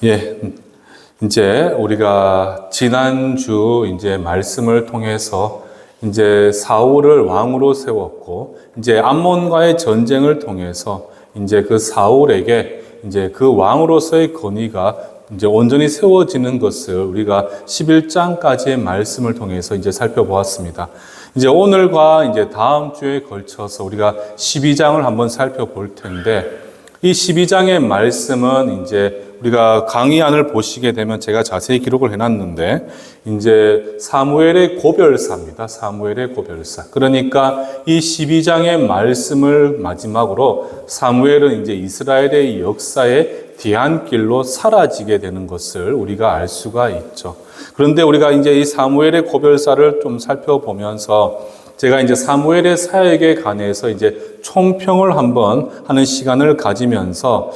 예, 이제 우리가 지난주 이제 말씀을 통해서 이제 사울을 왕으로 세웠고, 이제 암몬과의 전쟁을 통해서 이제 그 사울에게 이제 그 왕으로서의 권위가 이제 온전히 세워지는 것을 우리가 11장까지의 말씀을 통해서 이제 살펴보았습니다. 이제 오늘과 이제 다음 주에 걸쳐서 우리가 12장을 한번 살펴볼 텐데, 이 12장의 말씀은 이제 우리가 강의안을 보시게 되면 제가 자세히 기록을 해놨는데, 이제 사무엘의 고별사입니다. 사무엘의 고별사. 그러니까 이 12장의 말씀을 마지막으로 사무엘은 이제 이스라엘의 역사의 뒤안길로 사라지게 되는 것을 우리가 알 수가 있죠. 그런데 우리가 이제 이 사무엘의 고별사를 좀 살펴보면서 제가 이제 사무엘의 사역에 관해서 이제 총평을 한번 하는 시간을 가지면서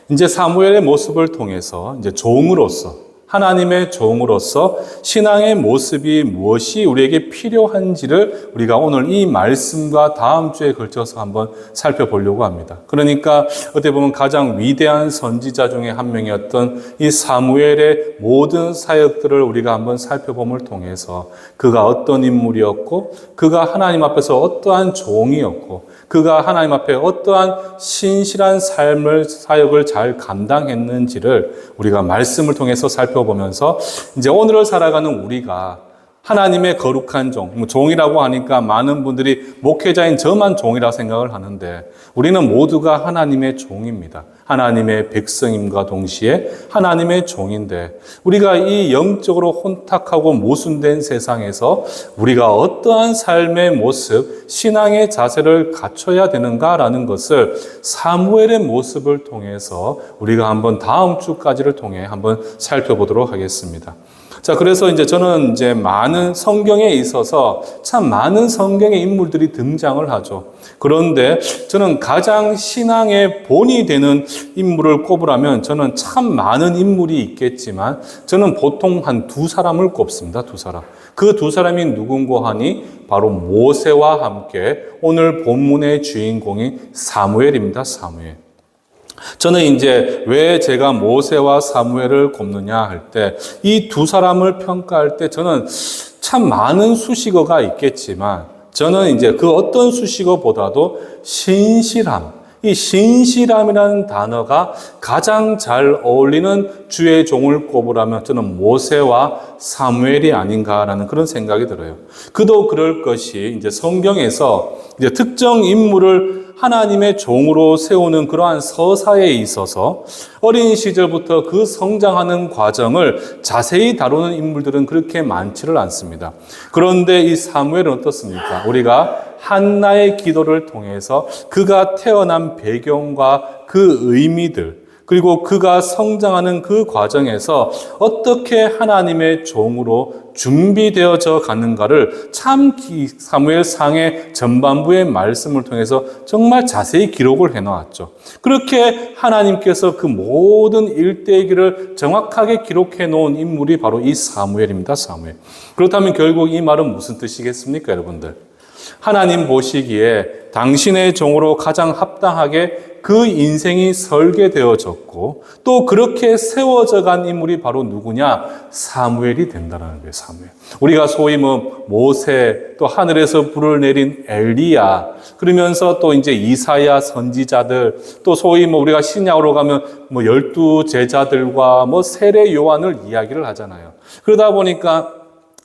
이제 사무엘의 모습을 통해서 이제 종으로서, 하나님의 종으로서 신앙의 모습이 무엇이 우리에게 필요한지를 우리가 오늘 이 말씀과 다음 주에 걸쳐서 한번 살펴보려고 합니다. 그러니까 어떻게 보면 가장 위대한 선지자 중에 한 명이었던 이 사무엘의 모든 사역들을 우리가 한번 살펴봄을 통해서 그가 어떤 인물이었고, 그가 하나님 앞에서 어떠한 종이었고, 그가 하나님 앞에 어떠한 신실한 사역을 잘 감당했는지를 우리가 말씀을 통해서 살펴보면서 이제 오늘을 살아가는 우리가 하나님의 거룩한 종, 종이라고 하니까 많은 분들이 목회자인 저만 종이라고 생각을 하는데, 우리는 모두가 하나님의 종입니다. 하나님의 백성임과 동시에 하나님의 종인데, 우리가 이 영적으로 혼탁하고 모순된 세상에서 우리가 어떠한 삶의 모습, 신앙의 자세를 갖춰야 되는가라는 것을 사무엘의 모습을 통해서 우리가 한번 다음 주까지를 통해 한번 살펴보도록 하겠습니다. 자, 그래서 이제 저는 이제 많은 성경에 있어서 참 많은 성경의 인물들이 등장을 하죠. 그런데 저는 가장 신앙의 본이 되는 인물을 꼽으라면 저는 참 많은 인물이 있겠지만 저는 보통 한 두 사람을 꼽습니다. 두 사람. 그 두 사람이 누군고 하니 바로 모세와 함께 오늘 본문의 주인공인 사무엘입니다. 사무엘. 저는 이제 왜 제가 모세와 사무엘을 꼽느냐 할 때, 이 두 사람을 평가할 때 저는 참 많은 수식어가 있겠지만 저는 이제 그 어떤 수식어보다도 신실함, 이 신실함이라는 단어가 가장 잘 어울리는 주의 종을 꼽으라면 저는 모세와 사무엘이 아닌가라는 그런 생각이 들어요. 그도 그럴 것이 이제 성경에서 이제 특정 인물을 하나님의 종으로 세우는 그러한 서사에 있어서 어린 시절부터 그 성장하는 과정을 자세히 다루는 인물들은 그렇게 많지를 않습니다. 그런데 이 사무엘은 어떻습니까? 우리가 한나의 기도를 통해서 그가 태어난 배경과 그 의미들, 그리고 그가 성장하는 그 과정에서 어떻게 하나님의 종으로 준비되어져 가는가를 참 사무엘상의 전반부의 말씀을 통해서 정말 자세히 기록을 해놓았죠. 그렇게 하나님께서 그 모든 일대기를 정확하게 기록해 놓은 인물이 바로 이 사무엘입니다. 사무엘. 그렇다면 결국 이 말은 무슨 뜻이겠습니까, 여러분들? 하나님 보시기에 당신의 종으로 가장 합당하게 그 인생이 설계되어졌고 또 그렇게 세워져 간 인물이 바로 누구냐? 사무엘이 된다는 거예요. 사무엘. 우리가 소위 모세, 또 하늘에서 불을 내린 엘리야, 그러면서 또 이제 이사야 선지자들, 또 소위 우리가 신약으로 가면 12 제자들과 세례 요한을 이야기를 하잖아요. 그러다 보니까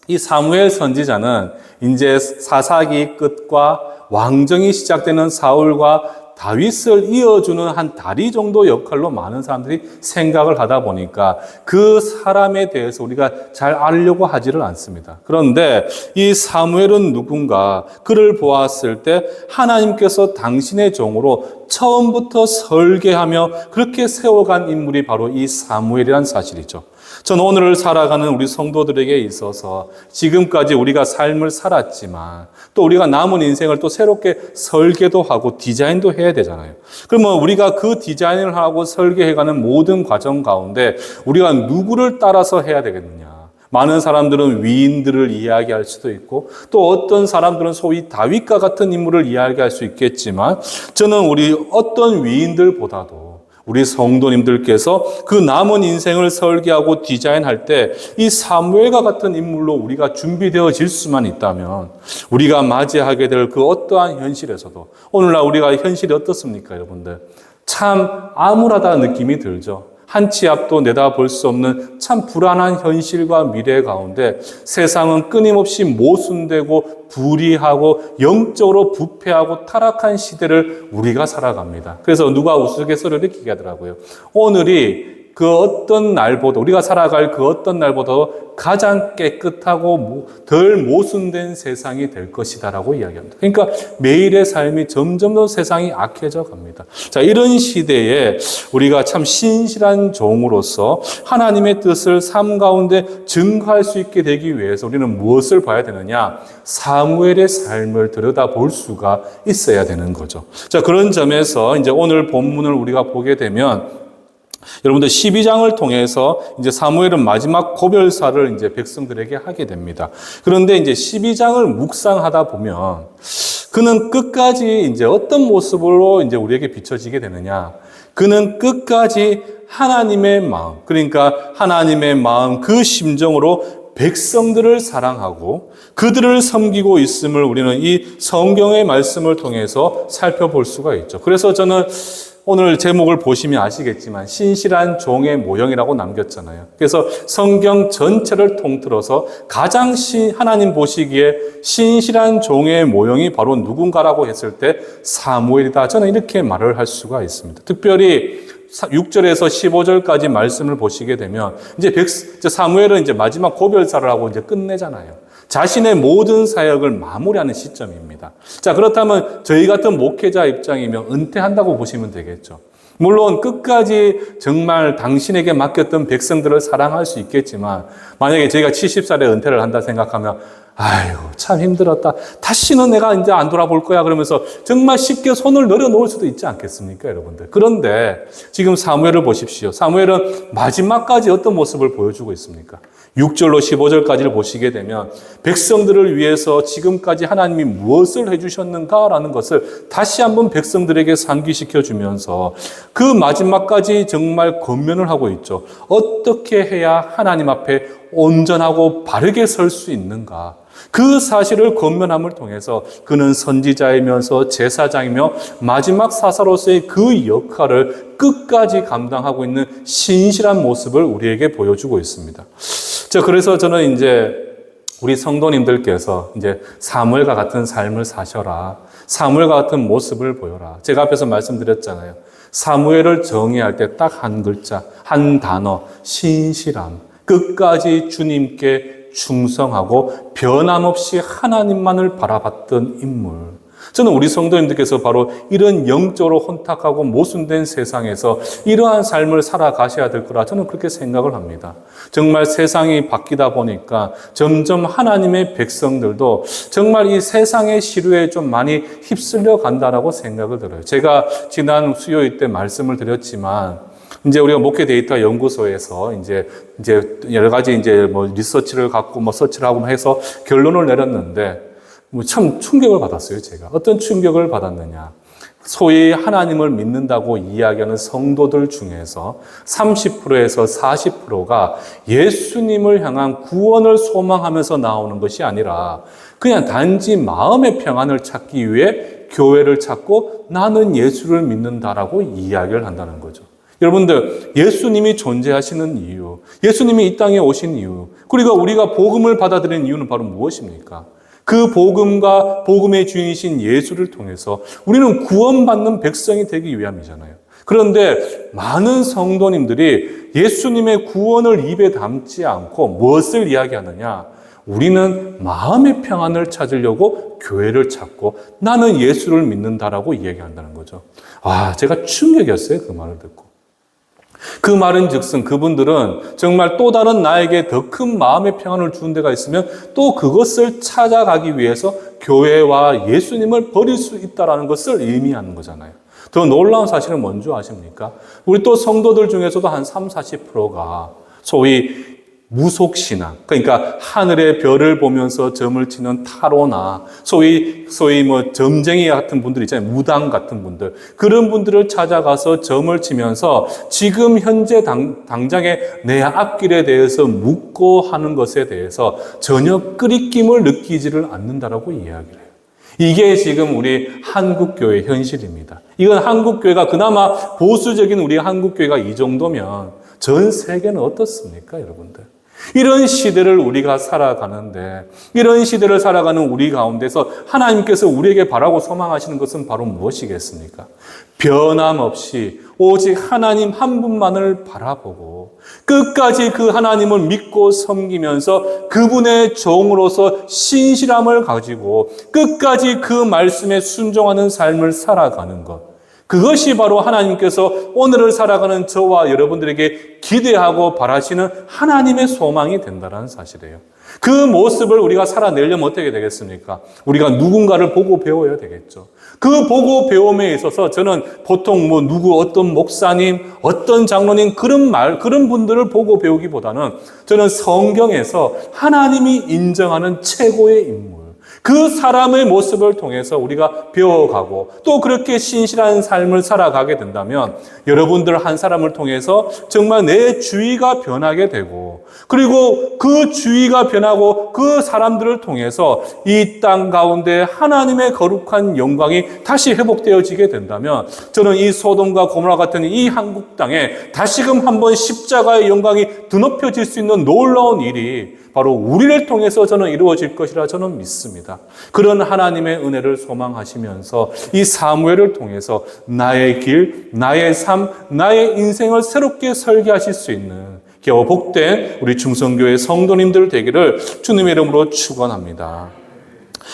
이 사무엘 선지자는 이제 사사기 끝과 왕정이 시작되는 사울과 다윗을 이어주는 한 다리 정도 역할로 많은 사람들이 생각을 하다 보니까 그 사람에 대해서 우리가 잘 알려고 하지를 않습니다. 그런데 이 사무엘은 누군가, 그를 보았을 때 하나님께서 당신의 종으로 처음부터 설계하며 그렇게 세워간 인물이 바로 이 사무엘이라는 사실이죠. 전 오늘을 살아가는 우리 성도들에게 있어서 지금까지 우리가 삶을 살았지만 또 우리가 남은 인생을 또 새롭게 설계도 하고 디자인도 해야 되잖아요. 그러면 우리가 그 디자인을 하고 설계해가는 모든 과정 가운데 우리가 누구를 따라서 해야 되겠느냐? 많은 사람들은 위인들을 이야기할 수도 있고 또 어떤 사람들은 소위 다윗과 같은 인물을 이야기할 수 있겠지만 저는 우리 어떤 위인들보다도 우리 성도님들께서 그 남은 인생을 설계하고 디자인할 때 이 사무엘과 같은 인물로 우리가 준비되어질 수만 있다면 우리가 맞이하게 될 그 어떠한 현실에서도 오늘날 우리가 현실이 어떻습니까, 여러분들? 참 암울하다는 느낌이 들죠. 한 치 앞도 내다볼 수 없는 참 불안한 현실과 미래 가운데 세상은 끊임없이 모순되고 불의하고 영적으로 부패하고 타락한 시대를 우리가 살아갑니다. 그래서 누가 우스갯소리를 이렇게 하더라고요. 오늘이 그 어떤 날보다 우리가 살아갈 그 어떤 날보다 가장 깨끗하고 덜 모순된 세상이 될 것이다라고 이야기합니다. 그러니까 매일의 삶이 점점 더 세상이 악해져 갑니다. 자, 이런 시대에 우리가 참 신실한 종으로서 하나님의 뜻을 삶 가운데 증거할 수 있게 되기 위해서 우리는 무엇을 봐야 되느냐? 사무엘의 삶을 들여다볼 수가 있어야 되는 거죠. 자, 그런 점에서 이제 오늘 본문을 우리가 보게 되면 여러분들 12장을 통해서 이제 사무엘은 마지막 고별사를 이제 백성들에게 하게 됩니다. 그런데 이제 12장을 묵상하다 보면 그는 끝까지 이제 어떤 모습으로 이제 우리에게 비춰지게 되느냐? 그는 끝까지 하나님의 마음, 그러니까 하나님의 마음 그 심정으로 백성들을 사랑하고 그들을 섬기고 있음을 우리는 이 성경의 말씀을 통해서 살펴볼 수가 있죠. 그래서 저는 오늘 제목을 보시면 아시겠지만 신실한 종의 모형이라고 남겼잖아요. 그래서 성경 전체를 통틀어서 가장 하나님 보시기에 신실한 종의 모형이 바로 누군가라고 했을 때 사무엘이다. 저는 이렇게 말을 할 수가 있습니다. 특별히 6절에서 15절까지 말씀을 보시게 되면 이제 사무엘은 이제 마지막 고별사를 하고 이제 끝내잖아요. 자신의 모든 사역을 마무리하는 시점입니다. 자, 그렇다면 저희 같은 목회자 입장이면 은퇴한다고 보시면 되겠죠. 물론 끝까지 정말 당신에게 맡겼던 백성들을 사랑할 수 있겠지만 만약에 저희가 70살에 은퇴를 한다 생각하면 아이고 참 힘들었다. 다시는 내가 이제 안 돌아볼 거야. 그러면서 정말 쉽게 손을 내려놓을 수도 있지 않겠습니까, 여러분들? 그런데 지금 사무엘을 보십시오. 사무엘은 마지막까지 어떤 모습을 보여주고 있습니까? 6절로 15절까지를 보시게 되면 백성들을 위해서 지금까지 하나님이 무엇을 해주셨는가라는 것을 다시 한번 백성들에게 상기시켜 주면서 그 마지막까지 정말 권면을 하고 있죠. 어떻게 해야 하나님 앞에 온전하고 바르게 설 수 있는가? 그 사실을 권면함을 통해서 그는 선지자이면서 제사장이며 마지막 사사로서의 그 역할을 끝까지 감당하고 있는 신실한 모습을 우리에게 보여주고 있습니다. 자, 그래서 저는 이제 우리 성도님들께서 이제 사무엘과 같은 삶을 사셔라. 사무엘과 같은 모습을 보여라. 제가 앞에서 말씀드렸잖아요. 사무엘을 정의할 때 딱 한 글자, 한 단어, 신실함. 끝까지 주님께 충성하고 변함없이 하나님만을 바라봤던 인물. 저는 우리 성도님들께서 바로 이런 영적으로 혼탁하고 모순된 세상에서 이러한 삶을 살아가셔야 될 거라 저는 그렇게 생각을 합니다. 정말 세상이 바뀌다 보니까 점점 하나님의 백성들도 정말 이 세상의 시류에 좀 많이 휩쓸려 간다라고 생각을 들어요. 제가 지난 수요일 때 말씀을 드렸지만 이제 우리가 목회 데이터 연구소에서 이제 여러 가지 이제 뭐 리서치를 갖고 뭐 서치를 하고 해서 결론을 내렸는데 참 충격을 받았어요, 제가. 어떤 충격을 받았느냐. 소위 하나님을 믿는다고 이야기하는 성도들 중에서 30%에서 40%가 예수님을 향한 구원을 소망하면서 나오는 것이 아니라 그냥 단지 마음의 평안을 찾기 위해 교회를 찾고 나는 예수를 믿는다라고 이야기를 한다는 거죠. 여러분들, 예수님이 존재하시는 이유, 예수님이 이 땅에 오신 이유, 그리고 우리가 복음을 받아들이는 이유는 바로 무엇입니까? 그 복음과 복음의 주인이신 예수를 통해서 우리는 구원받는 백성이 되기 위함이잖아요. 그런데 많은 성도님들이 예수님의 구원을 입에 담지 않고 무엇을 이야기하느냐? 우리는 마음의 평안을 찾으려고 교회를 찾고 나는 예수를 믿는다라고 이야기한다는 거죠. 제가 충격이었어요, 그 말을 듣고. 그 말은 즉슨 그분들은 정말 또 다른 나에게 더 큰 마음의 평안을 주는 데가 있으면 또 그것을 찾아가기 위해서 교회와 예수님을 버릴 수 있다는 것을 의미하는 거잖아요. 더 놀라운 사실은 뭔지 아십니까? 우리 또 성도들 중에서도 한 30, 40%가 소위 무속신앙, 그러니까 하늘의 별을 보면서 점을 치는 타로나 소위 뭐 점쟁이 같은 분들 있잖아요. 무당 같은 분들, 그런 분들을 찾아가서 점을 치면서 지금 현재 당장의 내 앞길에 대해서 묻고 하는 것에 대해서 전혀 끄리낌을 느끼지를 않는다라고 이야기를 해요. 이게 지금 우리 한국교회 현실입니다. 이건 한국교회가 그나마 보수적인 우리 한국교회가 이 정도면 전 세계는 어떻습니까, 여러분들? 이런 시대를 우리가 살아가는데, 이런 시대를 살아가는 우리 가운데서 하나님께서 우리에게 바라고 소망하시는 것은 바로 무엇이겠습니까? 변함없이 오직 하나님 한 분만을 바라보고 끝까지 그 하나님을 믿고 섬기면서 그분의 종으로서 신실함을 가지고 끝까지 그 말씀에 순종하는 삶을 살아가는 것. 그것이 바로 하나님께서 오늘을 살아가는 저와 여러분들에게 기대하고 바라시는 하나님의 소망이 된다는 사실이에요. 그 모습을 우리가 살아내려면 어떻게 되겠습니까? 우리가 누군가를 보고 배워야 되겠죠. 그 보고 배움에 있어서 저는 보통 어떤 목사님, 어떤 장로님 그런 분들을 보고 배우기보다는 저는 성경에서 하나님이 인정하는 최고의 인물, 그 사람의 모습을 통해서 우리가 배워가고 또 그렇게 신실한 삶을 살아가게 된다면 여러분들 한 사람을 통해서 정말 내 주위가 변하게 되고, 그리고 그 주위가 변하고 그 사람들을 통해서 이 땅 가운데 하나님의 거룩한 영광이 다시 회복되어지게 된다면 저는 이 소돔과 고모라 같은 이 한국 땅에 다시금 한번 십자가의 영광이 드높여질 수 있는 놀라운 일이 바로 우리를 통해서 저는 이루어질 것이라 저는 믿습니다. 그런 하나님의 은혜를 소망하시면서 이 사무엘을 통해서 나의 길, 나의 삶, 나의 인생을 새롭게 설계하실 수 있는 겨우 복된 우리 충성교회 성도님들 되기를 주님의 이름으로 축원합니다.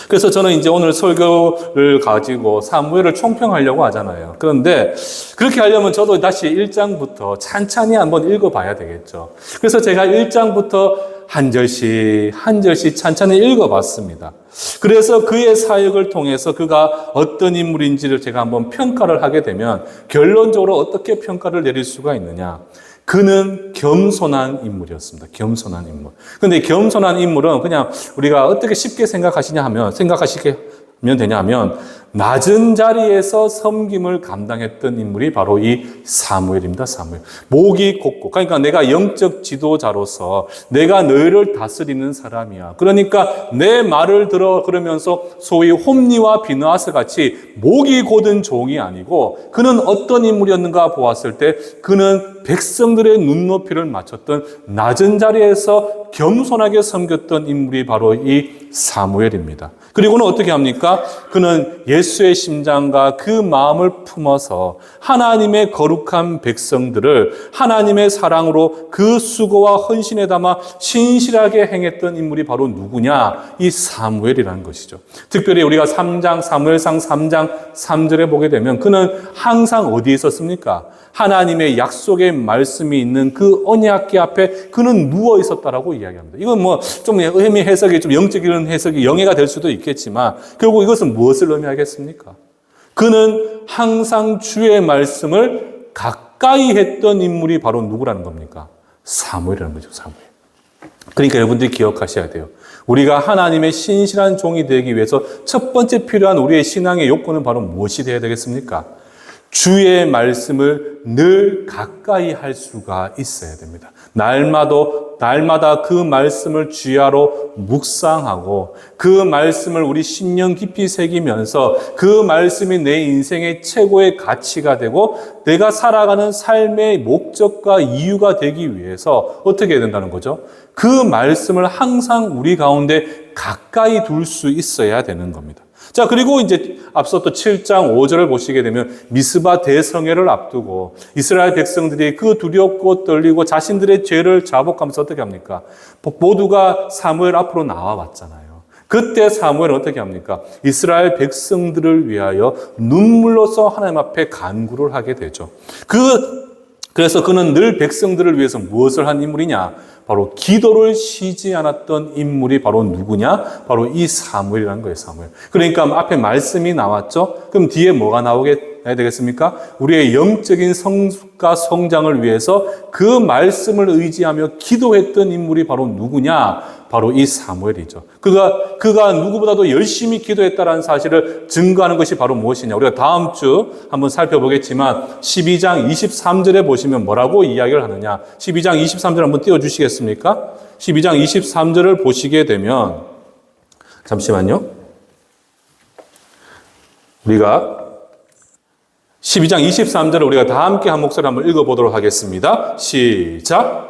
그래서 저는 이제 오늘 설교를 가지고 사무엘을 총평하려고 하잖아요. 그런데 그렇게 하려면 저도 다시 1장부터 찬찬히 한번 읽어봐야 되겠죠. 그래서 제가 1장부터 한 절씩 찬찬히 읽어봤습니다. 그래서 그의 사역을 통해서 그가 어떤 인물인지를 제가 한번 평가를 하게 되면 결론적으로 어떻게 평가를 내릴 수가 있느냐. 그는 겸손한 인물이었습니다. 겸손한 인물. 근데 겸손한 인물은 그냥 우리가 어떻게 쉽게 생각하시게 되냐면 낮은 자리에서 섬김을 감당했던 인물이 바로 이 사무엘입니다. 사무엘. 목이 곧고, 그러니까 내가 영적 지도자로서 내가 너희를 다스리는 사람이야. 그러니까 내 말을 들어 그러면서 소위 홈리와 비느하스 같이 목이 곧은 종이 아니고 그는 어떤 인물이었는가 보았을 때 그는 백성들의 눈높이를 맞췄던 낮은 자리에서 겸손하게 섬겼던 인물이 바로 이 사무엘입니다. 그리고는 어떻게 합니까? 그는 예수의 심장과 그 마음을 품어서 하나님의 거룩한 백성들을 하나님의 사랑으로 그 수고와 헌신에 담아 신실하게 행했던 인물이 바로 누구냐? 이 사무엘이라는 것이죠. 특별히 우리가 사무엘상 3장 3절에 보게 되면 그는 항상 어디에 있었습니까? 하나님의 약속의 말씀이 있는 그 언약궤 앞에 그는 누워 있었다라고 이야기합니다. 이건 좀 의미 해석이 좀 영적인 해석이 영예가 될 수도 있겠지만 결국 이것은 무엇을 의미하겠습니까? 그는 항상 주의 말씀을 가까이 했던 인물이 바로 누구라는 겁니까? 사무엘이라는 거죠. 사무엘. 그러니까 여러분들이 기억하셔야 돼요. 우리가 하나님의 신실한 종이 되기 위해서 첫 번째 필요한 우리의 신앙의 요건은 바로 무엇이 되어야 되겠습니까? 주의 말씀을 늘 가까이 할 수가 있어야 됩니다. 날마다 그 말씀을 주야로 묵상하고 그 말씀을 우리 심령 깊이 새기면서 그 말씀이 내 인생의 최고의 가치가 되고 내가 살아가는 삶의 목적과 이유가 되기 위해서 어떻게 해야 된다는 거죠? 그 말씀을 항상 우리 가운데 가까이 둘 수 있어야 되는 겁니다. 자, 그리고 이제 앞서 또 7장 5절을 보시게 되면 미스바 대성회를 앞두고 이스라엘 백성들이 그 두렵고 떨리고 자신들의 죄를 자복하면서 어떻게 합니까? 모두가 사무엘 앞으로 나와왔잖아요. 그때 사무엘은 어떻게 합니까? 이스라엘 백성들을 위하여 눈물로써 하나님 앞에 간구를 하게 되죠. 그래서 그는 늘 백성들을 위해서 무엇을 한 인물이냐? 바로 기도를 쉬지 않았던 인물이 바로 누구냐? 바로 이 사무엘이라는 거예요, 사무엘. 그러니까 앞에 말씀이 나왔죠? 그럼 뒤에 뭐가 나오게 해야 되겠습니까? 우리의 영적인 성숙과 성장을 위해서 그 말씀을 의지하며 기도했던 인물이 바로 누구냐? 바로 이 사무엘이죠. 그가 누구보다도 열심히 기도했다는 사실을 증거하는 것이 바로 무엇이냐? 우리가 다음 주 한번 살펴보겠지만 12장 23절에 보시면 뭐라고 이야기를 하느냐? 12장 23절 한번 띄워주시겠습니까? 12장 23절을 보시게 되면 잠시만요. 우리가 12장 23절을 우리가 다 함께 한 목소리 한번 읽어보도록 하겠습니다. 시작!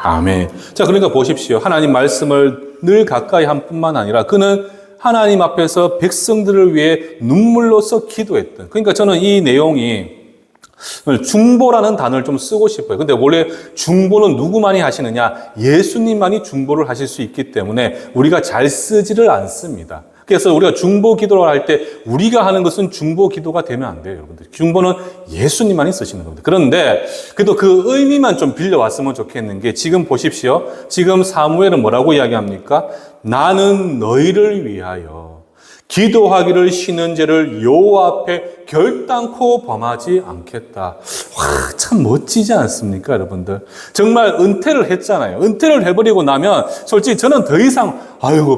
아멘. 자, 그러니까 보십시오. 하나님 말씀을 늘 가까이 한 뿐만 아니라 그는 하나님 앞에서 백성들을 위해 눈물로써 기도했던. 그러니까 저는 이 내용이 중보라는 단어를 좀 쓰고 싶어요. 근데 원래 중보는 누구만이 하시느냐? 예수님만이 중보를 하실 수 있기 때문에 우리가 잘 쓰지를 않습니다. 그래서 우리가 중보 기도를 할 때 우리가 하는 것은 중보 기도가 되면 안 돼요, 여러분들. 중보는 예수님만이 쓰시는 겁니다. 그런데 그래도 그 의미만 좀 빌려왔으면 좋겠는 게 지금 보십시오. 지금 사무엘은 뭐라고 이야기합니까? 나는 너희를 위하여 기도하기를 쉬는 죄를 여호와 앞에 결단코 범하지 않겠다. 와, 참 멋지지 않습니까, 여러분들? 정말 은퇴를 했잖아요. 은퇴를 해버리고 나면 솔직히 저는 더 이상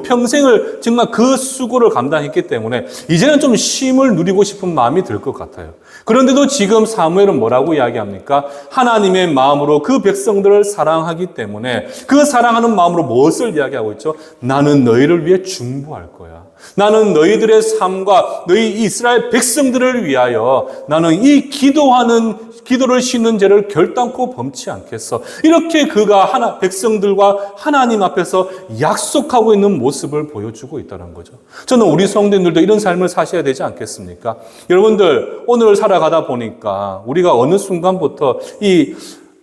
평생을 정말 그 수고를 감당했기 때문에 이제는 좀 쉼을 누리고 싶은 마음이 들 것 같아요. 그런데도 지금 사무엘은 뭐라고 이야기합니까? 하나님의 마음으로 그 백성들을 사랑하기 때문에 그 사랑하는 마음으로 무엇을 이야기하고 있죠? 나는 너희를 위해 중보할 거야. 나는 너희들의 삶과 너희 이스라엘 백성들을 위하여 나는 이 기도를 쉬는 죄를 결단코 범치 않겠어. 이렇게 그가 백성들과 하나님 앞에서 약속하고 있는 모습을 보여주고 있다는 거죠. 저는 우리 성도님들도 이런 삶을 사셔야 되지 않겠습니까? 여러분들 오늘 살아가다 보니까 우리가 어느 순간부터 이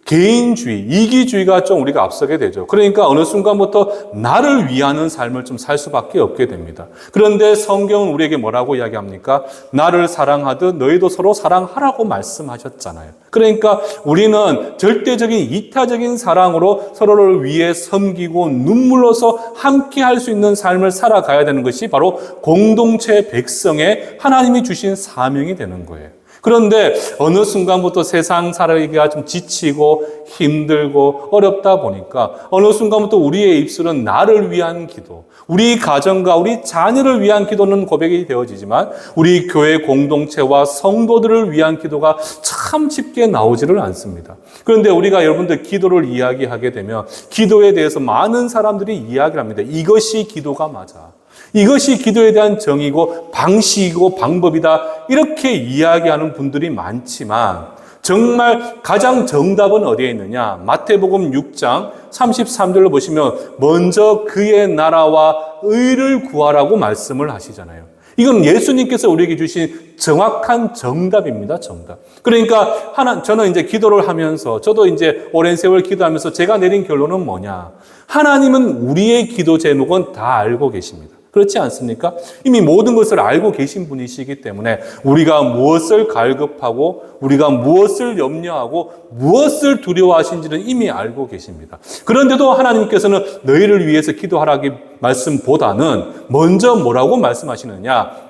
개인주의, 이기주의가 좀 우리가 앞서게 되죠. 그러니까 어느 순간부터 나를 위하는 삶을 좀 살 수밖에 없게 됩니다. 그런데 성경은 우리에게 뭐라고 이야기합니까? 나를 사랑하듯 너희도 서로 사랑하라고 말씀하셨잖아요. 그러니까 우리는 절대적인 이타적인 사랑으로 서로를 위해 섬기고 눈물로서 함께 할 수 있는 삶을 살아가야 되는 것이 바로 공동체 백성의 하나님이 주신 사명이 되는 거예요. 그런데 어느 순간부터 세상 살아가기가 좀 지치고 힘들고 어렵다 보니까 어느 순간부터 우리의 입술은 나를 위한 기도, 우리 가정과 우리 자녀를 위한 기도는 고백이 되어지지만 우리 교회 공동체와 성도들을 위한 기도가 참 쉽게 나오지를 않습니다. 그런데 우리가 여러분들 기도를 이야기하게 되면 기도에 대해서 많은 사람들이 이야기를 합니다. 이것이 기도가 맞아. 이것이 기도에 대한 정의고 방식이고 방법이다. 이렇게 이야기하는 분들이 많지만 정말 가장 정답은 어디에 있느냐? 마태복음 6장 33절로 보시면 먼저 그의 나라와 의를 구하라고 말씀을 하시잖아요. 이건 예수님께서 우리에게 주신 정확한 정답입니다. 정답. 그러니까 저는 이제 기도를 하면서 저도 이제 오랜 세월 기도하면서 제가 내린 결론은 뭐냐? 하나님은 우리의 기도 제목은 다 알고 계십니다. 그렇지 않습니까? 이미 모든 것을 알고 계신 분이시기 때문에 우리가 무엇을 갈급하고 우리가 무엇을 염려하고 무엇을 두려워하신지는 이미 알고 계십니다. 그런데도 하나님께서는 너희를 위해서 기도하라기 말씀보다는 먼저 뭐라고 말씀하시느냐?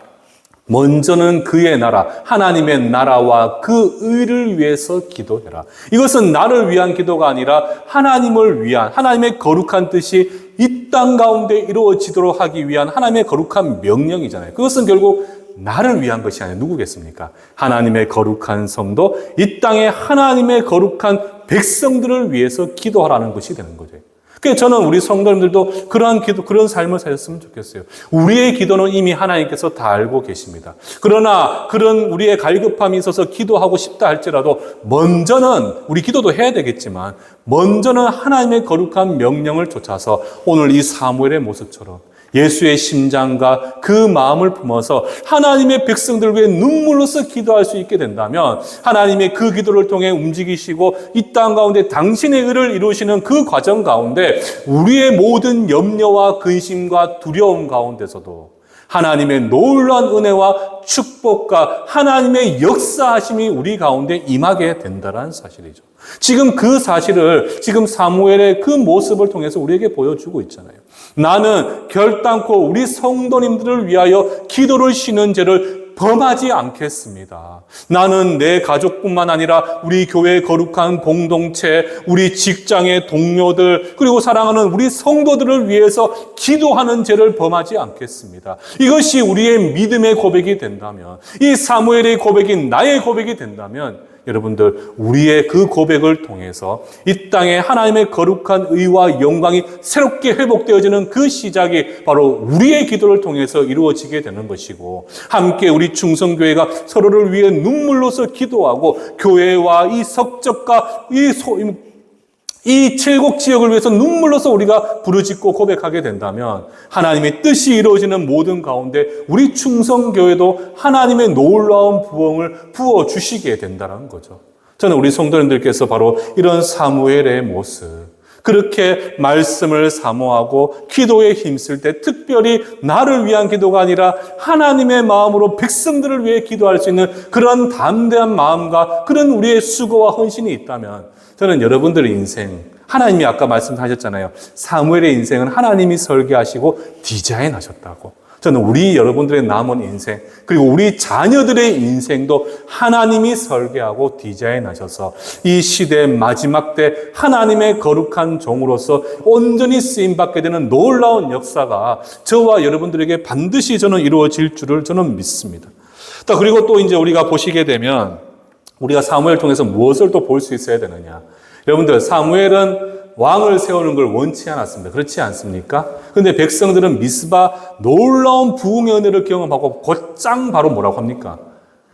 먼저는 그의 나라, 하나님의 나라와 그 의를 위해서 기도해라. 이것은 나를 위한 기도가 아니라 하나님을 위한, 하나님의 거룩한 뜻이 이 땅 가운데 이루어지도록 하기 위한 하나님의 거룩한 명령이잖아요. 그것은 결국 나를 위한 것이 아니라 누구겠습니까? 하나님의 거룩한 성도, 이 땅에 하나님의 거룩한 백성들을 위해서 기도하라는 것이 되는 거죠. 그래서 저는 우리 성도님들도 그러한 기도, 그런 삶을 사셨으면 좋겠어요. 우리의 기도는 이미 하나님께서 다 알고 계십니다. 그러나 그런 우리의 갈급함이 있어서 기도하고 싶다 할지라도 먼저는 우리 기도도 해야 되겠지만 먼저는 하나님의 거룩한 명령을 쫓아서 오늘 이 사무엘의 모습처럼 예수의 심장과 그 마음을 품어서 하나님의 백성들을 위해 눈물로써 기도할 수 있게 된다면 하나님의 그 기도를 통해 움직이시고 이 땅 가운데 당신의 의를 이루시는 그 과정 가운데 우리의 모든 염려와 근심과 두려움 가운데서도 하나님의 놀라운 은혜와 축복과 하나님의 역사하심이 우리 가운데 임하게 된다는 사실이죠. 지금 그 사실을 지금 사무엘의 그 모습을 통해서 우리에게 보여주고 있잖아요. 나는 결단코 우리 성도님들을 위하여 기도를 쉬는 죄를 범하지 않겠습니다. 나는 내 가족뿐만 아니라 우리 교회의 거룩한 공동체, 우리 직장의 동료들, 그리고 사랑하는 우리 성도들을 위해서 기도하는 죄를 범하지 않겠습니다. 이것이 우리의 믿음의 고백이 된다면, 이 사무엘의 고백인 나의 고백이 된다면, 여러분들, 우리의 그 고백을 통해서 이 땅에 하나님의 거룩한 의와 영광이 새롭게 회복되어지는 그 시작이 바로 우리의 기도를 통해서 이루어지게 되는 것이고, 함께 우리 충성교회가 서로를 위해 눈물로서 기도하고, 교회와 이 석적과 이 칠곡 지역을 위해서 눈물로서 우리가 부르짖고 고백하게 된다면 하나님의 뜻이 이루어지는 모든 가운데 우리 충성교회도 하나님의 놀라운 부흥을 부어주시게 된다는 거죠. 저는 우리 성도님들께서 바로 이런 사무엘의 모습, 그렇게 말씀을 사모하고 기도에 힘쓸 때 특별히 나를 위한 기도가 아니라 하나님의 마음으로 백성들을 위해 기도할 수 있는 그런 담대한 마음과 그런 우리의 수고와 헌신이 있다면 저는 여러분들의 인생, 하나님이 아까 말씀하셨잖아요. 사무엘의 인생은 하나님이 설계하시고 디자인하셨다고. 저는 우리 여러분들의 남은 인생, 그리고 우리 자녀들의 인생도 하나님이 설계하고 디자인하셔서 이 시대의 마지막 때 하나님의 거룩한 종으로서 온전히 쓰임받게 되는 놀라운 역사가 저와 여러분들에게 반드시 저는 이루어질 줄을 저는 믿습니다. 그리고 또 이제 우리가 보시게 되면 우리가 사무엘을 통해서 무엇을 또 볼 수 있어야 되느냐. 여러분들, 사무엘은 왕을 세우는 걸 원치 않았습니다. 그렇지 않습니까? 그런데 백성들은 미스바 놀라운 부흥의 은혜를 경험하고 곧장 바로 뭐라고 합니까?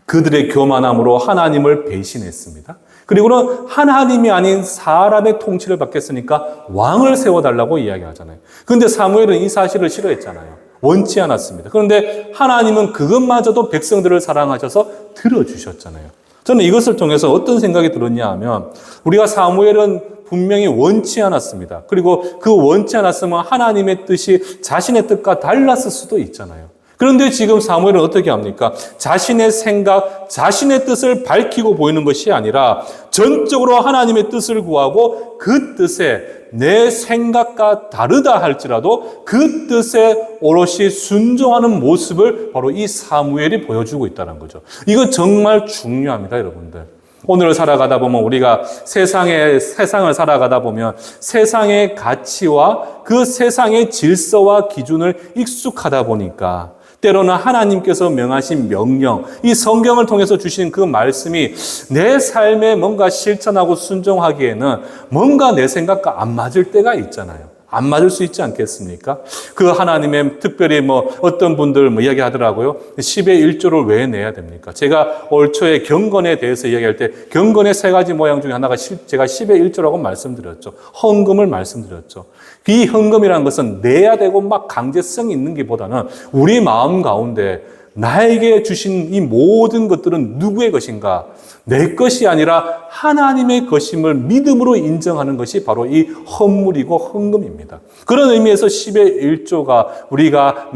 그들의 교만함으로 하나님을 배신했습니다. 그리고는 하나님이 아닌 사람의 통치를 받겠으니까 왕을 세워달라고 이야기하잖아요. 그런데 사무엘은 이 사실을 싫어했잖아요. 원치 않았습니다. 그런데 하나님은 그것마저도 백성들을 사랑하셔서 들어주셨잖아요. 저는 이것을 통해서 어떤 생각이 들었냐 하면 우리가 사무엘은 분명히 원치 않았습니다. 그리고 그 원치 않았으면 하나님의 뜻이 자신의 뜻과 달랐을 수도 있잖아요. 그런데 지금 사무엘은 어떻게 합니까? 자신의 생각, 자신의 뜻을 밝히고 보이는 것이 아니라 전적으로 하나님의 뜻을 구하고 그 뜻에 내 생각과 다르다 할지라도 그 뜻에 오롯이 순종하는 모습을 바로 이 사무엘이 보여주고 있다는 거죠. 이거 정말 중요합니다, 여러분들. 오늘을 살아가다 보면 우리가 세상을 살아가다 보면 세상의 가치와 그 세상의 질서와 기준을 익숙하다 보니까 때로는 하나님께서 명하신 명령, 이 성경을 통해서 주신 그 말씀이 내 삶에 뭔가 실천하고 순종하기에는 뭔가 내 생각과 안 맞을 때가 있잖아요. 안 맞을 수 있지 않겠습니까? 그 하나님의 특별히 어떤 분들 이야기 하더라고요. 10의 1조를 왜 내야 됩니까? 제가 올 초에 경건에 대해서 이야기할 때 경건의 세 가지 모양 중에 하나가 제가 10의 1조라고 말씀드렸죠. 헌금을 말씀드렸죠. 이 헌금이라는 것은 내야 되고 막 강제성이 있는 것보다는 우리 마음 가운데 나에게 주신 이 모든 것들은 누구의 것인가? 내 것이 아니라 하나님의 것임을 믿음으로 인정하는 것이 바로 이 헌물이고 헌금입니다. 그런 의미에서 10의 1조가 우리가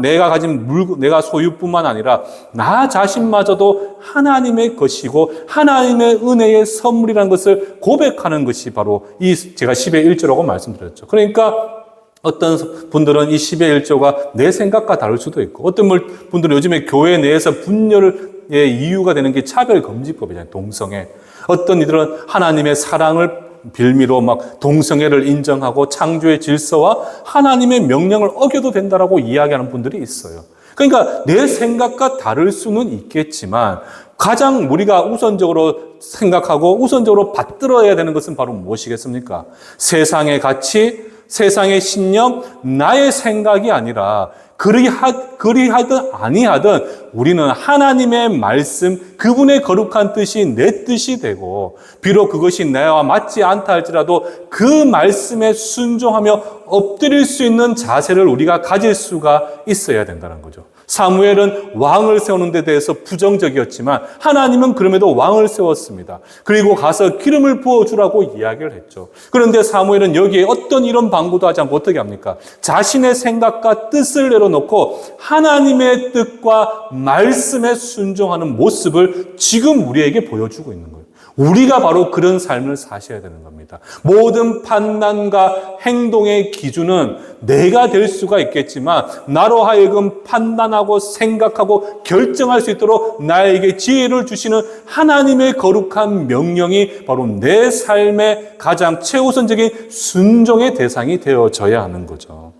내가 가진 내가 소유뿐만 아니라 나 자신마저도 하나님의 것이고 하나님의 은혜의 선물이라는 것을 고백하는 것이 바로 제가 10의 1조라고 말씀드렸죠. 그러니까 어떤 분들은 이 10의 1조가 내 생각과 다를 수도 있고, 어떤 분들은 요즘에 교회 내에서 분열의 이유가 되는 게 차별금지법이잖아요. 동성애. 어떤 이들은 하나님의 사랑을 빌미로 동성애를 인정하고 창조의 질서와 하나님의 명령을 어겨도 된다라고 이야기하는 분들이 있어요. 그러니까 내 생각과 다를 수는 있겠지만 가장 우리가 우선적으로 생각하고 우선적으로 받들어야 되는 것은 바로 무엇이겠습니까? 세상의 가치, 세상의 신념, 나의 생각이 아니라 그리하든 아니하든 우리는 하나님의 말씀, 그분의 거룩한 뜻이 내 뜻이 되고 비록 그것이 나와 맞지 않다 할지라도 그 말씀에 순종하며 엎드릴 수 있는 자세를 우리가 가질 수가 있어야 된다는 거죠. 사무엘은 왕을 세우는 데 대해서 부정적이었지만 하나님은 그럼에도 왕을 세웠습니다. 그리고 가서 기름을 부어주라고 이야기를 했죠. 그런데 사무엘은 여기에 어떤 이런 방구도 하지 않고 어떻게 합니까? 자신의 생각과 뜻을 내려놓고 하나님의 뜻과 말씀에 순종하는 모습을 지금 우리에게 보여주고 있는 거예요. 우리가 바로 그런 삶을 사셔야 되는 겁니다. 모든 판단과 행동의 기준은 내가 될 수가 있겠지만 나로 하여금 판단하고 생각하고 결정할 수 있도록 나에게 지혜를 주시는 하나님의 거룩한 명령이 바로 내 삶의 가장 최우선적인 순종의 대상이 되어져야 하는 거죠.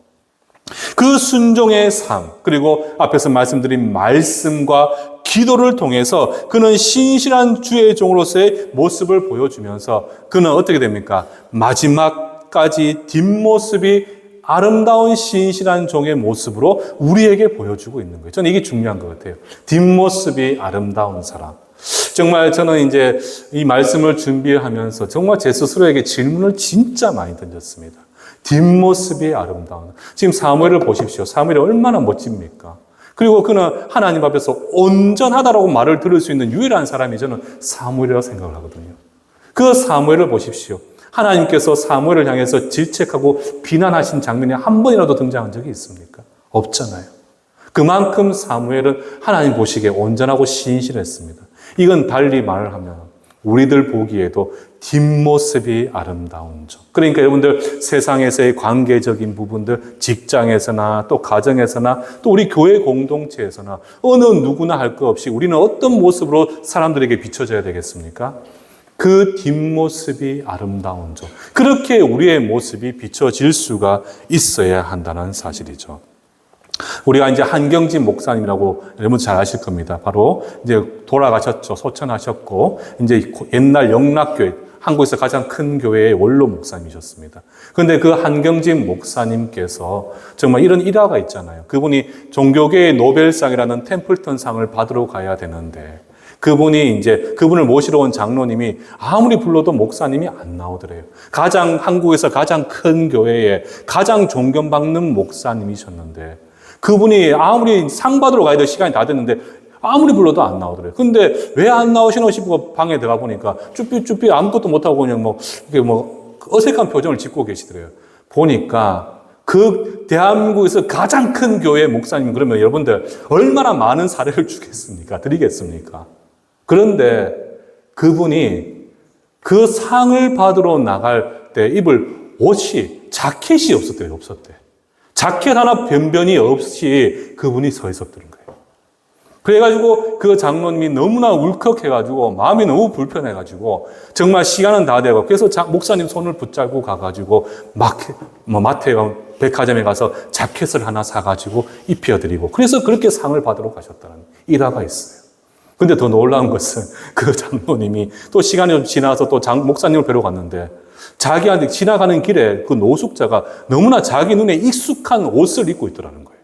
그 순종의 삶, 그리고 앞에서 말씀드린 말씀과 기도를 통해서 그는 신실한 주의 종으로서의 모습을 보여주면서 그는 어떻게 됩니까? 마지막까지 뒷모습이 아름다운 신실한 종의 모습으로 우리에게 보여주고 있는 거예요. 저는 이게 중요한 것 같아요. 뒷모습이 아름다운 사람. 정말 저는 이제 이 말씀을 준비하면서 정말 제 스스로에게 질문을 진짜 많이 던졌습니다. 뒷모습이 아름다운. 지금 사무엘을 보십시오. 사무엘이 얼마나 멋집니까? 그리고 그는 하나님 앞에서 온전하다라고 말을 들을 수 있는 유일한 사람이 저는 사무엘이라고 생각을 하거든요. 그 사무엘을 보십시오. 하나님께서 사무엘을 향해서 질책하고 비난하신 장면이 한 번이라도 등장한 적이 있습니까? 없잖아요. 그만큼 사무엘은 하나님 보시기에 온전하고 신실했습니다. 이건 달리 말을 하면 우리들 보기에도 뒷모습이 아름다운 점. 그러니까 여러분들 세상에서의 관계적인 부분들, 직장에서나 또 가정에서나 또 우리 교회 공동체에서나 어느 누구나 할 것 없이 우리는 어떤 모습으로 사람들에게 비춰져야 되겠습니까? 그 뒷모습이 아름다운 점. 그렇게 우리의 모습이 비춰질 수가 있어야 한다는 사실이죠. 우리가 이제 한경진 목사님이라고 여러분 잘 아실 겁니다. 바로 이제 돌아가셨죠. 소천하셨고, 이제 옛날 영락교회, 한국에서 가장 큰 교회의 원로 목사님이셨습니다. 그런데 그 한경진 목사님께서 정말 이런 일화가 있잖아요. 그분이 종교계의 노벨상이라는 템플턴상을 받으러 가야 되는데, 그분을 모시러 온 장로님이 아무리 불러도 목사님이 안 나오더래요. 한국에서 가장 큰 교회에 가장 존경받는 목사님이셨는데, 그분이 아무리 상 받으러 가야 될 시간이 다 됐는데 아무리 불러도 안 나오더래요. 근데 왜 안 나오시노 싶고 방에 들어가 보니까 쭈삐쭈삐 아무것도 못하고 그냥 이렇게 어색한 표정을 짓고 계시더래요. 보니까 그 대한민국에서 가장 큰 교회 목사님, 그러면 여러분들 얼마나 많은 사례를 드리겠습니까? 그런데 그분이 그 상을 받으러 나갈 때 입을 자켓이 없었대. 자켓 하나 변변이 없이 그분이 서 있었던 거예요. 그래가지고 그 장로님이 너무나 울컥해가지고 마음이 너무 불편해가지고 정말 시간은 다 되고 그래서 목사님 손을 붙잡고 가가지고 마트에 백화점에 가서 자켓을 하나 사가지고 입혀드리고 그래서 그렇게 상을 받으러 가셨다는 일화가 있어요. 근데 더 놀라운 것은 그 장로님이 또 시간이 좀 지나서 또 목사님을 뵈러 갔는데 자기한테 지나가는 길에 그 노숙자가 너무나 자기 눈에 익숙한 옷을 입고 있더라는 거예요.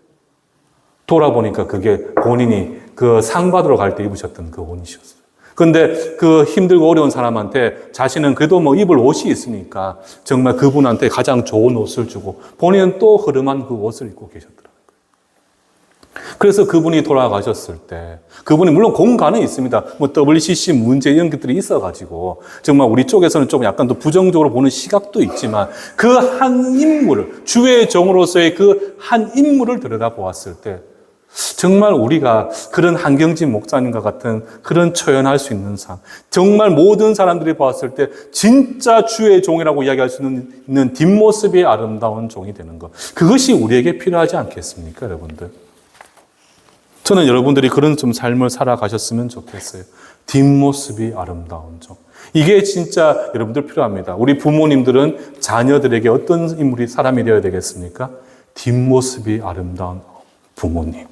돌아보니까 그게 본인이 그 상 받으러 갈 때 입으셨던 그 옷이었어요. 그런데 그 힘들고 어려운 사람한테 자신은 그래도 입을 옷이 있으니까 정말 그분한테 가장 좋은 옷을 주고 본인은 또 흐름한 그 옷을 입고 계셨더라고요. 그래서 그분이 돌아가셨을 때 그분이 물론 공간은 있습니다. WCC 문제 이런 것들이 있어가지고 정말 우리 쪽에서는 좀 약간 더 부정적으로 보는 시각도 있지만 그 한 인물을 주의 종으로서의 그 한 인물을 들여다보았을 때 정말 우리가 그런 한경진 목사님과 같은 그런 처연할 수 있는 상, 정말 모든 사람들이 봤을 때 진짜 주의 종이라고 이야기할 수 있는 뒷모습이 아름다운 종이 되는 것, 그것이 우리에게 필요하지 않겠습니까, 여러분들? 저는 여러분들이 그런 좀 삶을 살아가셨으면 좋겠어요. 뒷모습이 아름다운 종. 이게 진짜 여러분들 필요합니다. 우리 부모님들은 자녀들에게 어떤 사람이 되어야 되겠습니까? 뒷모습이 아름다운 부모님.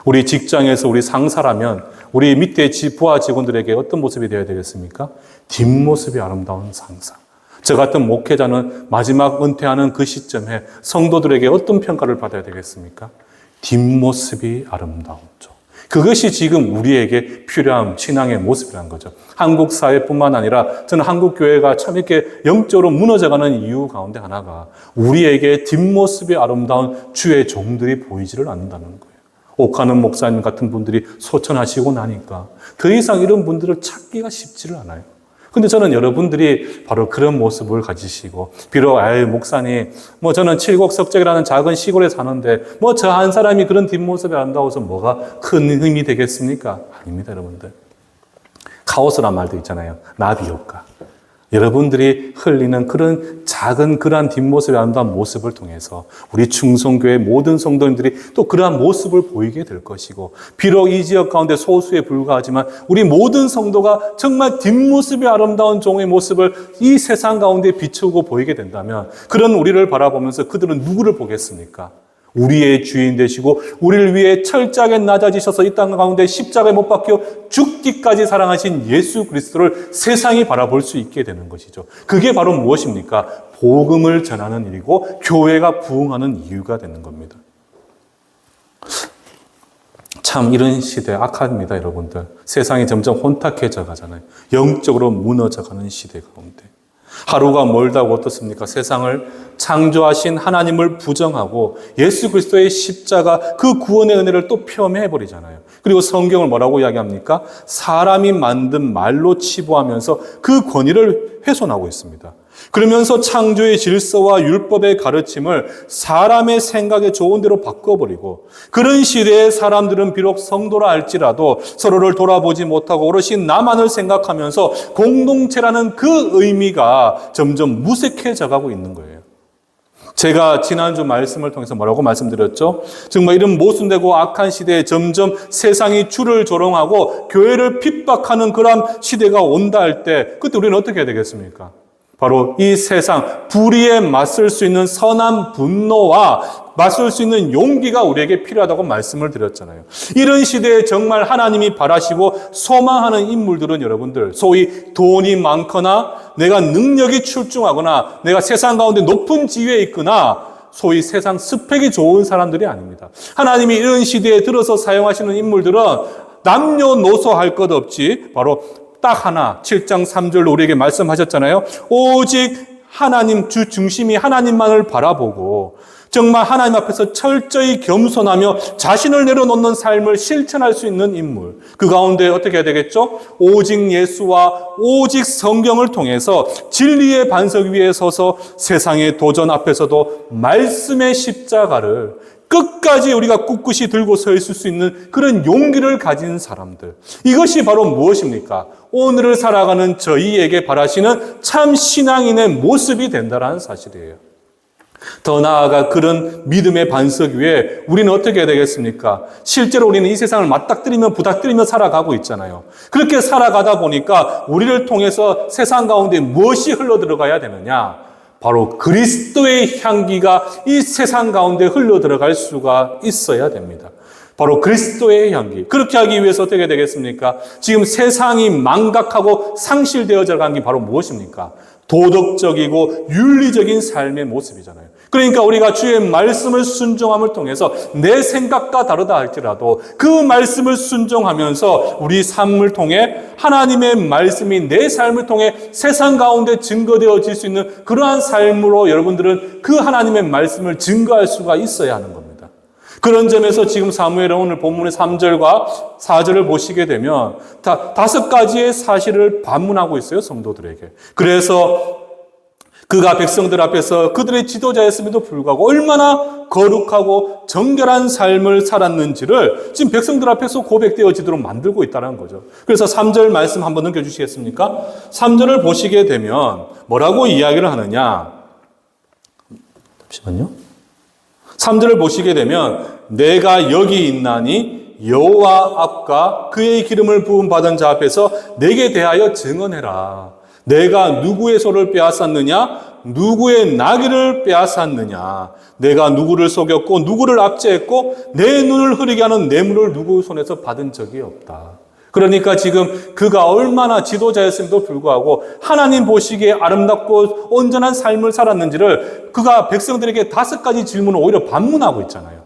우리 직장에서 우리 상사라면 우리 밑에 부하 직원들에게 어떤 모습이 되어야 되겠습니까? 뒷모습이 아름다운 상사. 저 같은 목회자는 마지막 은퇴하는 그 시점에 성도들에게 어떤 평가를 받아야 되겠습니까? 뒷모습이 아름다운 점. 그것이 지금 우리에게 필요한 신앙의 모습이라는 거죠. 한국 사회뿐만 아니라 저는 한국 교회가 참 이렇게 영적으로 무너져가는 이유 가운데 하나가 우리에게 뒷모습이 아름다운 주의 종들이 보이지를 않는다는 거예요. 옥하는 목사님 같은 분들이 소천하시고 나니까 더 이상 이런 분들을 찾기가 쉽지를 않아요. 근데 저는 여러분들이 바로 그런 모습을 가지시고, 비록 목사님 저는 칠곡석적이라는 작은 시골에 사는데 저 한 사람이 그런 뒷모습이 안다고 해서 뭐가 큰 힘이 되겠습니까? 아닙니다, 여러분들. 카오스란 말도 있잖아요. 나비 효과. 여러분들이 흘리는 그런 작은 그러한 뒷모습이 아름다운 모습을 통해서 우리 충성교회 모든 성도님들이 또 그러한 모습을 보이게 될 것이고, 비록 이 지역 가운데 소수에 불과하지만 우리 모든 성도가 정말 뒷모습이 아름다운 종의 모습을 이 세상 가운데 비추고 보이게 된다면, 그런 우리를 바라보면서 그들은 누구를 보겠습니까? 우리의 주인 되시고 우리를 위해 철저하게 낮아지셔서 이 땅 가운데 십자가에 못 박혀 죽기까지 사랑하신 예수 그리스도를 세상이 바라볼 수 있게 되는 것이죠. 그게 바로 무엇입니까? 복음을 전하는 일이고 교회가 부흥하는 이유가 되는 겁니다. 참 이런 시대 악합니다, 여러분들. 세상이 점점 혼탁해져 가잖아요. 영적으로 무너져 가는 시대 가운데. 하루가 멀다고 어떻습니까? 세상을 창조하신 하나님을 부정하고 예수 그리스도의 십자가, 그 구원의 은혜를 또 폄훼해버리잖아요. 그리고 성경을 뭐라고 이야기합니까? 사람이 만든 말로 치부하면서 그 권위를 훼손하고 있습니다. 그러면서 창조의 질서와 율법의 가르침을 사람의 생각에 좋은 대로 바꿔버리고, 그런 시대의 사람들은 비록 성도라 할지라도 서로를 돌아보지 못하고 오롯이 나만을 생각하면서 공동체라는 그 의미가 점점 무색해져 가고 있는 거예요. 제가 지난주 말씀을 통해서 뭐라고 말씀드렸죠? 정말 이런 모순되고 악한 시대에 점점 세상이 주를 조롱하고 교회를 핍박하는 그런 시대가 온다 할 때, 그때 우리는 어떻게 해야 되겠습니까? 바로 이 세상 불의에 맞설 수 있는 선한 분노와 맞설 수 있는 용기가 우리에게 필요하다고 말씀을 드렸잖아요. 이런 시대에 정말 하나님이 바라시고 소망하는 인물들은 여러분들, 소위 돈이 많거나 내가 능력이 출중하거나 내가 세상 가운데 높은 지위에 있거나 소위 세상 스펙이 좋은 사람들이 아닙니다. 하나님이 이런 시대에 들어서 사용하시는 인물들은 남녀노소 할 것 없이 바로 딱 하나, 7장 3절로 우리에게 말씀하셨잖아요. 오직 하나님, 주 중심이 하나님만을 바라보고 정말 하나님 앞에서 철저히 겸손하며 자신을 내려놓는 삶을 실천할 수 있는 인물. 그 가운데 어떻게 해야 되겠죠? 오직 예수와 오직 성경을 통해서 진리의 반석 위에 서서 세상의 도전 앞에서도 말씀의 십자가를 끝까지 우리가 꿋꿋이 들고 서 있을 수 있는 그런 용기를 가진 사람들. 이것이 바로 무엇입니까? 오늘을 살아가는 저희에게 바라시는 참 신앙인의 모습이 된다는 사실이에요. 더 나아가 그런 믿음의 반석 위에 우리는 어떻게 해야 되겠습니까? 실제로 우리는 이 세상을 맞닥뜨리며 부닥뜨리며 살아가고 있잖아요. 그렇게 살아가다 보니까 우리를 통해서 세상 가운데 무엇이 흘러들어가야 되느냐? 바로 그리스도의 향기가 이 세상 가운데 흘러들어갈 수가 있어야 됩니다. 바로 그리스도의 향기. 그렇게 하기 위해서 어떻게 되겠습니까? 지금 세상이 망각하고 상실되어져 간 게 바로 무엇입니까? 도덕적이고 윤리적인 삶의 모습이잖아요. 그러니까 우리가 주의 말씀을 순종함을 통해서 내 생각과 다르다 할지라도 그 말씀을 순종하면서 우리 삶을 통해 하나님의 말씀이 내 삶을 통해 세상 가운데 증거되어질 수 있는 그러한 삶으로 여러분들은 그 하나님의 말씀을 증거할 수가 있어야 하는 겁니다. 그런 점에서 지금 사무엘은 오늘 본문의 3절과 4절을 보시게 되면 다섯 가지의 사실을 반문하고 있어요, 성도들에게. 그래서 그가 백성들 앞에서 그들의 지도자였음에도 불구하고 얼마나 거룩하고 정결한 삶을 살았는지를 지금 백성들 앞에서 고백되어지도록 만들고 있다는 거죠. 그래서 3절 말씀 한번 넘겨주시겠습니까? 3절을 보시게 되면 뭐라고 이야기를 하느냐? 잠시만요. 3절을 보시게 되면 내가 여기 있나니 여호와 앞과 그의 기름을 부음 받은 자 앞에서 내게 대하여 증언해라. 내가 누구의 소를 빼앗았느냐? 누구의 나귀를 빼앗았느냐? 내가 누구를 속였고 누구를 압제했고 내 눈을 흐리게 하는 뇌물을 누구 손에서 받은 적이 없다. 그러니까 지금 그가 얼마나 지도자였음에도 불구하고 하나님 보시기에 아름답고 온전한 삶을 살았는지를 그가 백성들에게 5가지 질문을 오히려 반문하고 있잖아요.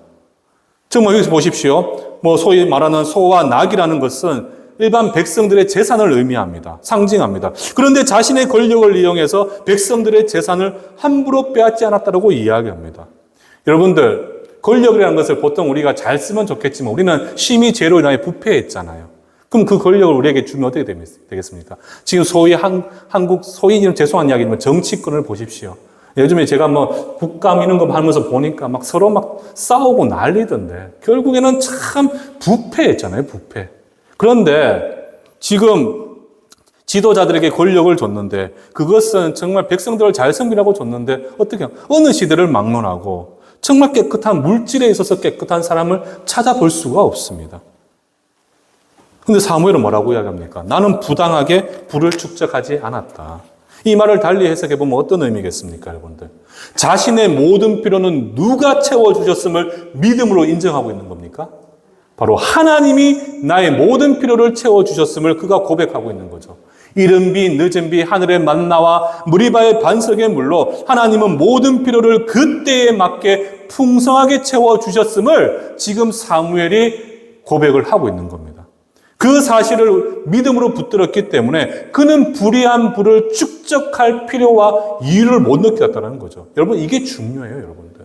정말 여기서 보십시오. 소위 말하는 소와 낙이라는 것은 일반 백성들의 재산을 의미합니다. 상징합니다. 그런데 자신의 권력을 이용해서 백성들의 재산을 함부로 빼앗지 않았다고 이야기합니다. 여러분들, 권력이라는 것을 보통 우리가 잘 쓰면 좋겠지만 우리는 심히 죄로 인하여 부패했잖아요. 그럼 그 권력을 우리에게 주면 어떻게 되겠습니까? 지금 소위 한국, 소위 죄송한 이야기지만 정치권을 보십시오. 요즘에 제가 뭐 국감 이런 거 하면서 보니까 막 서로 막 싸우고 난리던데 결국에는 참 부패했잖아요, 부패. 그런데 지금 지도자들에게 권력을 줬는데 그것은 정말 백성들을 잘 섬기라고 줬는데 어떻게 어느 시대를 막론하고 정말 깨끗한 물질에 있어서 깨끗한 사람을 찾아볼 수가 없습니다. 근데 사무엘은 뭐라고 이야기합니까? 나는 부당하게 부를 축적하지 않았다. 이 말을 달리 해석해보면 어떤 의미겠습니까, 여러분들? 자신의 모든 필요는 누가 채워주셨음을 믿음으로 인정하고 있는 겁니까? 바로 하나님이 나의 모든 필요를 채워주셨음을 그가 고백하고 있는 거죠. 이른 비, 늦은 비, 하늘의 만나와 무리바의 반석의 물로 하나님은 모든 필요를 그때에 맞게 풍성하게 채워주셨음을 지금 사무엘이 고백을 하고 있는 겁니다. 그 사실을 믿음으로 붙들었기 때문에 그는 불의한 부를 축적할 필요와 이유를 못 느꼈다는 거죠. 여러분, 이게 중요해요, 여러분들.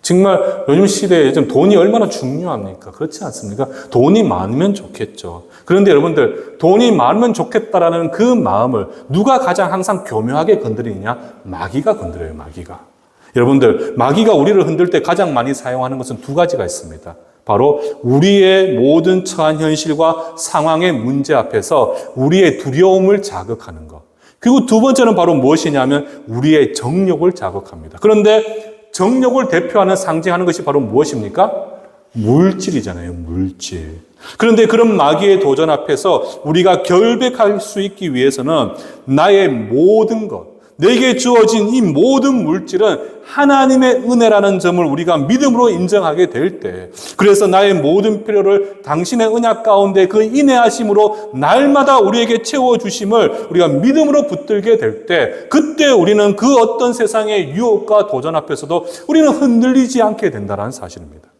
정말 요즘 시대에 좀 돈이 얼마나 중요합니까? 그렇지 않습니까? 돈이 많으면 좋겠죠. 그런데 여러분들, 돈이 많으면 좋겠다라는 그 마음을 누가 가장 항상 교묘하게 건드리느냐? 마귀가 건드려요, 마귀가. 여러분들, 마귀가 우리를 흔들 때 가장 많이 사용하는 것은 두 가지가 있습니다. 바로 우리의 모든 처한 현실과 상황의 문제 앞에서 우리의 두려움을 자극하는 것. 그리고 두 번째는 바로 무엇이냐면 우리의 정욕을 자극합니다. 그런데 정욕을 대표하는 상징하는 것이 바로 무엇입니까? 물질이잖아요, 물질. 그런데 그런 마귀의 도전 앞에서 우리가 결백할 수 있기 위해서는 나의 모든 것, 내게 주어진 이 모든 물질은 하나님의 은혜라는 점을 우리가 믿음으로 인정하게 될 때, 그래서 나의 모든 필요를 당신의 언약 가운데 그 인내하심으로 날마다 우리에게 채워주심을 우리가 믿음으로 붙들게 될 때, 그때 우리는 그 어떤 세상의 유혹과 도전 앞에서도 우리는 흔들리지 않게 된다는 사실입니다.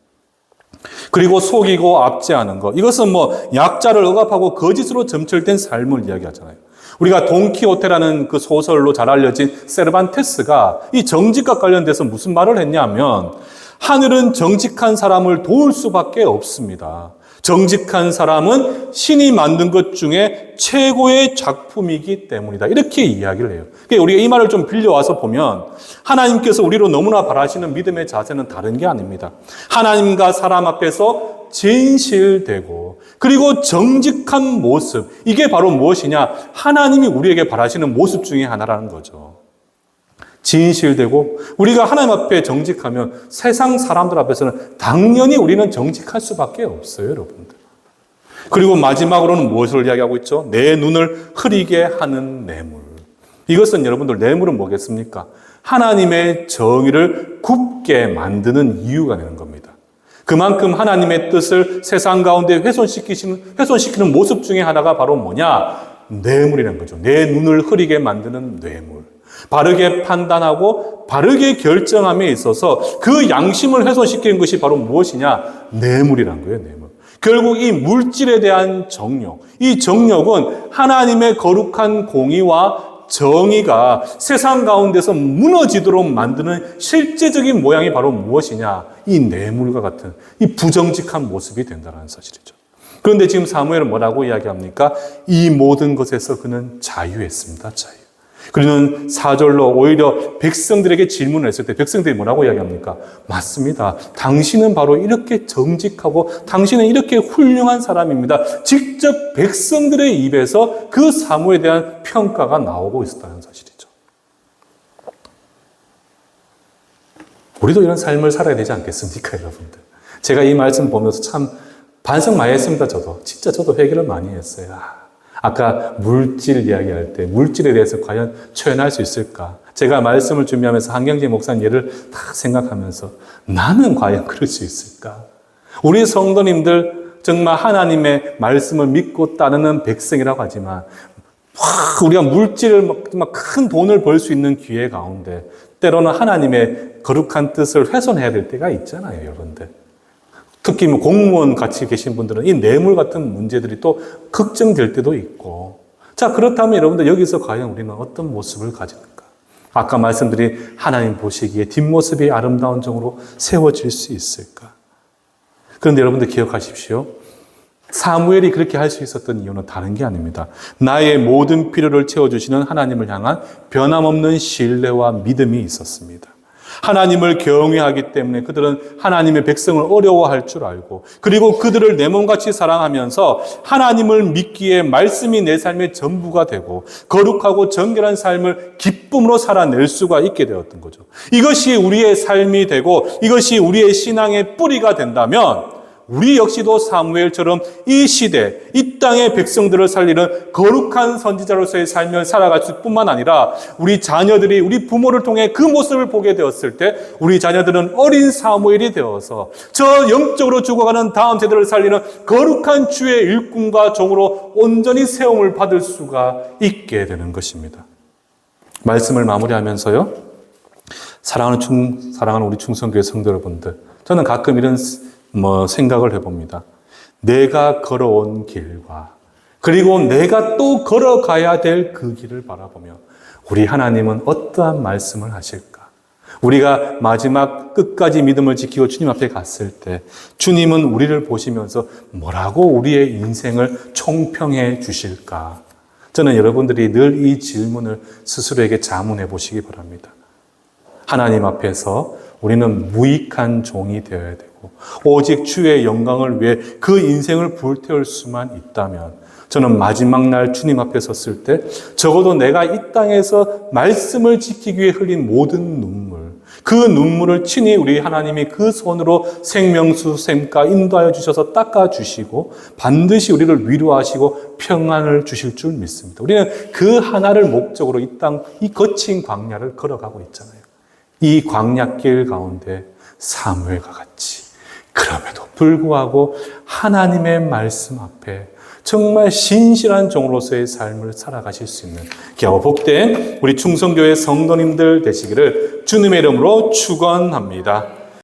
그리고 속이고 압제하는 것, 이것은 뭐 약자를 억압하고 거짓으로 점철된 삶을 이야기하잖아요. 우리가 돈키호테라는 그 소설로 잘 알려진 세르반테스가 이 정직과 관련돼서 무슨 말을 했냐면 하늘은 정직한 사람을 도울 수밖에 없습니다. 정직한 사람은 신이 만든 것 중에 최고의 작품이기 때문이다. 이렇게 이야기를 해요. 그러니까 우리가 이 말을 좀 빌려와서 보면 하나님께서 우리로 너무나 바라시는 믿음의 자세는 다른 게 아닙니다. 하나님과 사람 앞에서 진실되고 그리고 정직한 모습, 이게 바로 무엇이냐? 하나님이 우리에게 바라시는 모습 중에 하나라는 거죠. 진실되고 우리가 하나님 앞에 정직하면 세상 사람들 앞에서는 당연히 우리는 정직할 수밖에 없어요, 여러분들. 그리고 마지막으로는 무엇을 이야기하고 있죠? 내 눈을 흐리게 하는 뇌물. 이것은 여러분들, 뇌물은 뭐겠습니까? 하나님의 정의를 굽게 만드는 이유가 되는 겁니다. 그만큼 하나님의 뜻을 세상 가운데 훼손시키는 모습 중에 하나가 바로 뭐냐? 뇌물이라는 거죠. 내 눈을 흐리게 만드는 뇌물. 바르게 판단하고 바르게 결정함에 있어서 그 양심을 훼손시키는 것이 바로 무엇이냐? 뇌물이라는 거예요, 뇌물. 결국 이 물질에 대한 정욕, 이 정욕은 하나님의 거룩한 공의와 정의가 세상 가운데서 무너지도록 만드는 실제적인 모양이 바로 무엇이냐? 이 뇌물과 같은 이 부정직한 모습이 된다는 사실이죠. 그런데 지금 사무엘은 뭐라고 이야기합니까? 이 모든 것에서 그는 자유했습니다. 자유. 그는 4절로 오히려 백성들에게 질문을 했을 때 백성들이 뭐라고 이야기합니까? 맞습니다. 당신은 바로 이렇게 정직하고 당신은 이렇게 훌륭한 사람입니다. 직접 백성들의 입에서 그 사무에 대한 평가가 나오고 있었다는 사실이죠. 우리도 이런 삶을 살아야 되지 않겠습니까, 여러분들? 제가 이 말씀 보면서 참 반성 많이 했습니다, 저도. 진짜 저도 회개를 많이 했어요. 아까 물질 이야기할 때 물질에 대해서 과연 표현할 수 있을까? 제가 말씀을 준비하면서 한경재 목사님 예를 딱 생각하면서 나는 과연 그럴 수 있을까? 우리 성도님들 정말 하나님의 말씀을 믿고 따르는 백성이라고 하지만 우리가 물질을 막 큰 돈을 벌 수 있는 기회 가운데 때로는 하나님의 거룩한 뜻을 훼손해야 될 때가 있잖아요, 여러분들. 특히 뭐 공무원 같이 계신 분들은 이 뇌물 같은 문제들이 또 걱정될 때도 있고. 자, 그렇다면 여러분들 여기서 과연 우리는 어떤 모습을 가질까? 아까 말씀드린 하나님 보시기에 뒷모습이 아름다운 종으로 세워질 수 있을까? 그런데 여러분들 기억하십시오. 사무엘이 그렇게 할 수 있었던 이유는 다른 게 아닙니다. 나의 모든 필요를 채워주시는 하나님을 향한 변함없는 신뢰와 믿음이 있었습니다. 하나님을 경외하기 때문에 그들은 하나님의 백성을 어려워할 줄 알고, 그리고 그들을 내 몸같이 사랑하면서 하나님을 믿기에 말씀이 내 삶의 전부가 되고 거룩하고 정결한 삶을 기쁨으로 살아낼 수가 있게 되었던 거죠. 이것이 우리의 삶이 되고 이것이 우리의 신앙의 뿌리가 된다면 우리 역시도 사무엘처럼 이 시대, 이 땅의 백성들을 살리는 거룩한 선지자로서의 삶을 살아갈 뿐만 아니라 우리 자녀들이 우리 부모를 통해 그 모습을 보게 되었을 때 우리 자녀들은 어린 사무엘이 되어서 저 영적으로 죽어가는 다음 세대를 살리는 거룩한 주의 일꾼과 종으로 온전히 세움을 받을 수가 있게 되는 것입니다. 말씀을 마무리하면서요, 사랑하는 우리 충성교회 성도 여러분들, 저는 가끔 이런 생각을 해봅니다. 내가 걸어온 길과 그리고 내가 또 걸어가야 될 그 길을 바라보며 우리 하나님은 어떠한 말씀을 하실까? 우리가 마지막 끝까지 믿음을 지키고 주님 앞에 갔을 때 주님은 우리를 보시면서 뭐라고 우리의 인생을 총평해 주실까? 저는 여러분들이 늘 이 질문을 스스로에게 자문해 보시기 바랍니다. 하나님 앞에서 우리는 무익한 종이 되어야 되고 오직 주의 영광을 위해 그 인생을 불태울 수만 있다면 저는 마지막 날 주님 앞에 섰을 때 적어도 내가 이 땅에서 말씀을 지키기 위해 흘린 모든 눈물, 그 눈물을 친히 우리 하나님이 그 손으로 생명수 샘가 인도하여 주셔서 닦아주시고 반드시 우리를 위로하시고 평안을 주실 줄 믿습니다. 우리는 그 하나를 목적으로 이 땅, 이 거친 광야를 걸어가고 있잖아요. 이 광야길 가운데 사무엘과 같이 그럼에도 불구하고 하나님의 말씀 앞에 정말 신실한 종으로서의 삶을 살아가실 수 있는 귀하고 복된 우리 충성교회 성도님들 되시기를 주님의 이름으로 축원합니다.